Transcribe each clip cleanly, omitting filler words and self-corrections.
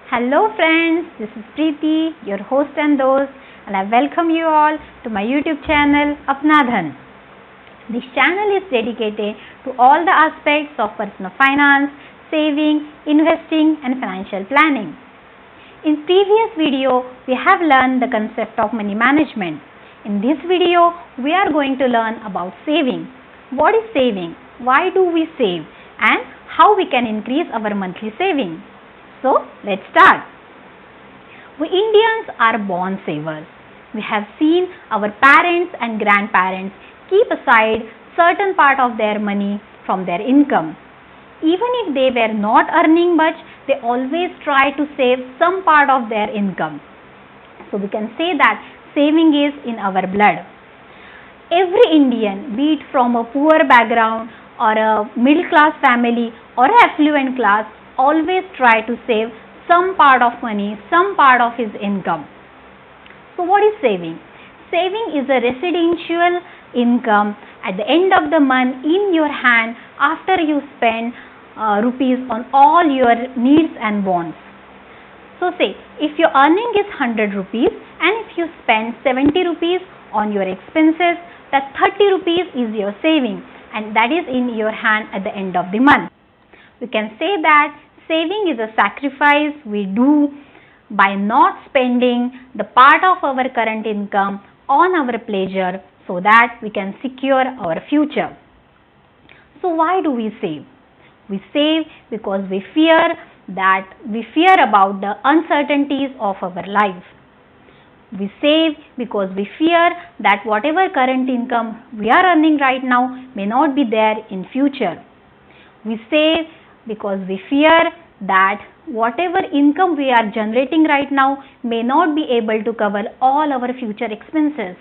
Hello friends, this is Preeti, your host and host, and I welcome you all to my YouTube channel Apna Dhan. This channel is dedicated to all the aspects of personal finance, saving, investing and financial planning. In previous video, we have learned the concept of money management. In this video, we are going to learn about saving. What is saving? Why do we save? And how we can increase our monthly saving. So, let's start. We Indians are born savers. We have seen our parents and grandparents keep aside certain part of their money from their income. Even if they were not earning much, they always try to save some part of their income. So we can say that saving is in our blood. Every Indian, be it from a poor background or a middle class family or an affluent class, always try to save some part of money, some part of his income. So what is saving? Saving is a residential income at the end of the month in your hand after you spend rupees on all your needs and wants. So say if your earning is 100 rupees and if you spend 70 rupees on your expenses, that 30 rupees is your saving and that is in your hand at the end of the month. We can say that saving is a sacrifice we do by not spending the part of our current income on our pleasure so that we can secure our future. So why do we save? We save because we fear about the uncertainties of our life. We save because we fear that whatever current income we are earning right now may not be there in future. We save because we fear that whatever income we are generating right now may not be able to cover all our future expenses.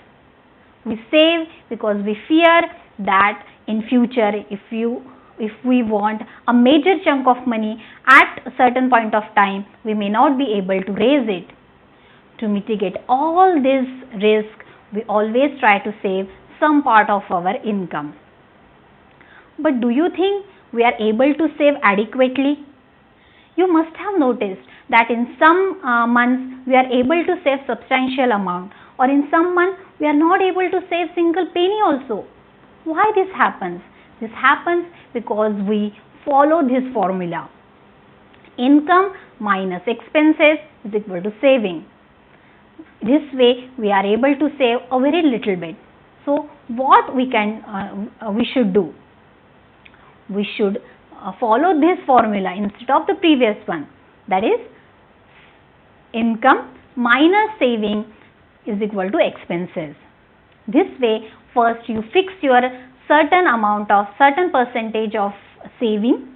We save because we fear that in future if we want a major chunk of money at a certain point of time, we may not be able to raise it. To mitigate all this risk, we always try to save some part of our income. But do you think we are able to save adequately? You must have noticed that in some months we are able to save substantial amount, or in some months we are not able to save single penny also. Why this happens? This happens because we follow this formula. Income minus expenses is equal to saving. This way we are able to save a very little bit. So what we should do? We should follow this formula instead of the previous one, that is income minus saving is equal to expenses. This way first you fix your certain percentage of saving,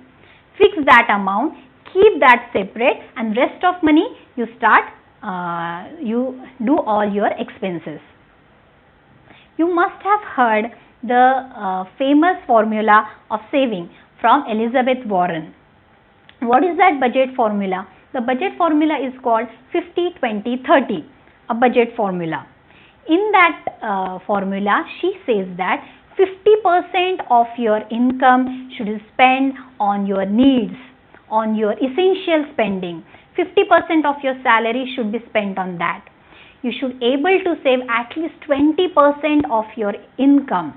fix that amount, keep that separate and rest of money you do all your expenses. You must have heard the famous formula of saving from Elizabeth Warren. What is that budget formula? The budget formula is called 50-20-30, a budget formula. In that formula, she says that 50% of your income should be spent on your needs, on your essential spending. 50% of your salary should be spent on that. You should able to save at least 20% of your income.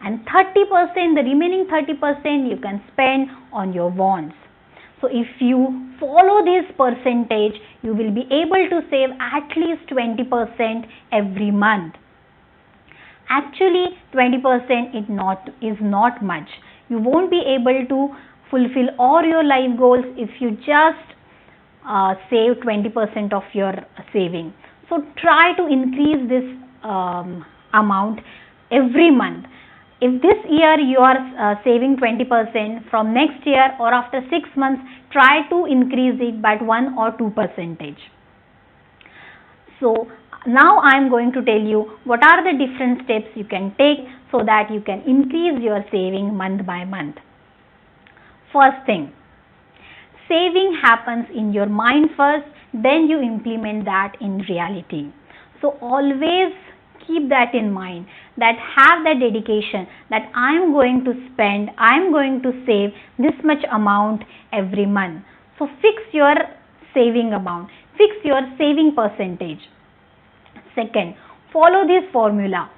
And 30%, the remaining 30% you can spend on your wants. So if you follow this percentage, you will be able to save at least 20% every month. Actually, 20% is not much. You won't be able to fulfill all your life goals if you just save 20% of your saving. So try to increase this amount every month. If this year you are saving 20%, from next year or after 6 months, try to increase it by 1 or 2%. So now I am going to tell you what are the different steps you can take so that you can increase your saving month by month. First thing, saving happens in your mind first, then you implement that in reality. So always keep that in mind, that have that dedication that I am going to spend, I am going to save this much amount every month. So fix your saving amount. Fix your saving percentage. Second, follow this formula.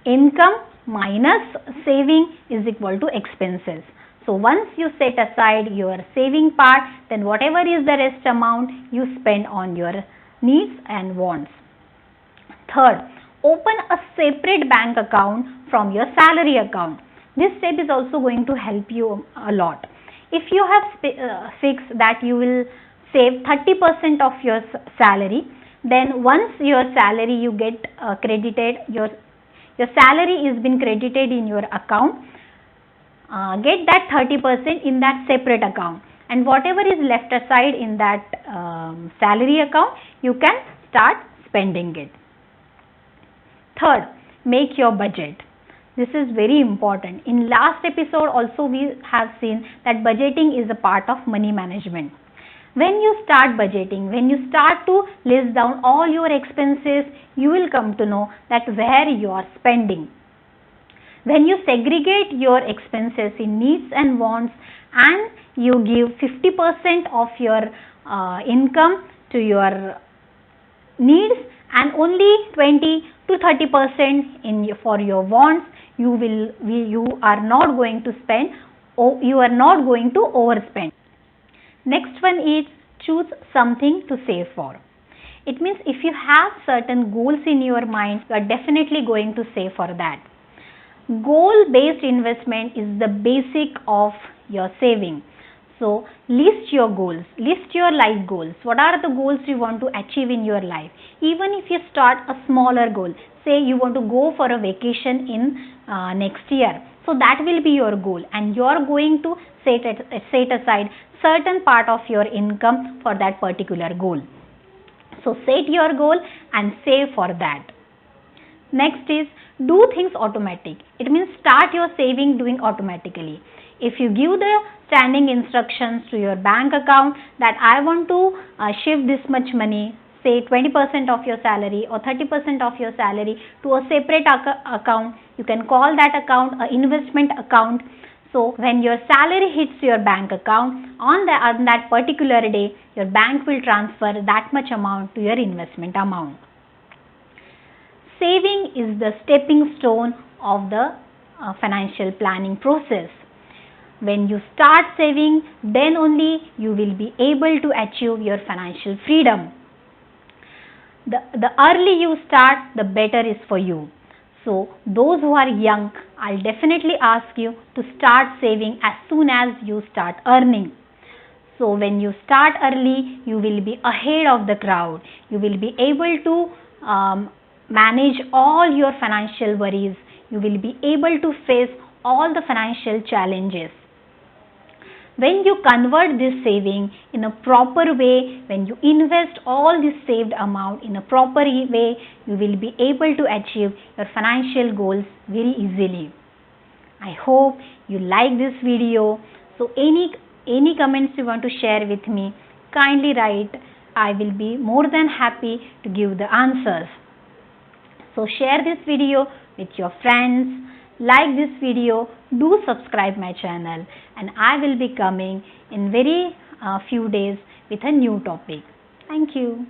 Income minus saving is equal to expenses. So once you set aside your saving part, then whatever is the rest amount you spend on your needs and wants. Third, open a separate bank account from your salary account. This step is also going to help you a lot. If you have fixed that you will save 30% of your salary, then once your salary you get credited, your salary is been credited in your account, get that 30% in that separate account, and whatever is left aside in that salary account, you can start spending it. Third, make your budget. This is very important. In last episode also we have seen that budgeting is a part of money management. When you start budgeting, when you start to list down all your expenses, you will come to know that where you are spending. When you segregate your expenses in needs and wants, and you give 50% of your income to your needs and only 20 to 30% for your wants, you are not going to spend, or you are not going to overspend. Next one is choose something to save for. It means if you have certain goals in your mind, you are definitely going to save for that. Goal based investment is the basic of your saving. So list your goals, list your life goals. What are the goals you want to achieve in your life? Even if you start a smaller goal, say you want to go for a vacation in next year, so that will be your goal, and you are going to set aside certain part of your income for that particular goal. So set your goal and save for that. Next is do things automatic. It means start your saving doing automatically. If you give the standing instructions to your bank account that I want to shift this much money, say 20% of your salary or 30% of your salary, to a separate account, you can call that account an investment account. So when your salary hits your bank account, on that particular day, your bank will transfer that much amount to your investment amount. Saving is the stepping stone of the financial planning process. When you start saving, then only you will be able to achieve your financial freedom. The early you start, the better is for you. So those who are young, I'll definitely ask you to start saving as soon as you start earning. So when you start early, you will be ahead of the crowd. You will be able to manage all your financial worries. You will be able to face all the financial challenges. When you convert this saving in a proper way, when you invest all this saved amount in a proper way, you will be able to achieve your financial goals very easily. I hope you like this video. So any comments you want to share with me, kindly write. I will be more than happy to give the answers. So share this video with your friends. Like this video, do subscribe my channel, and I will be coming in very few days with a new topic. Thank you.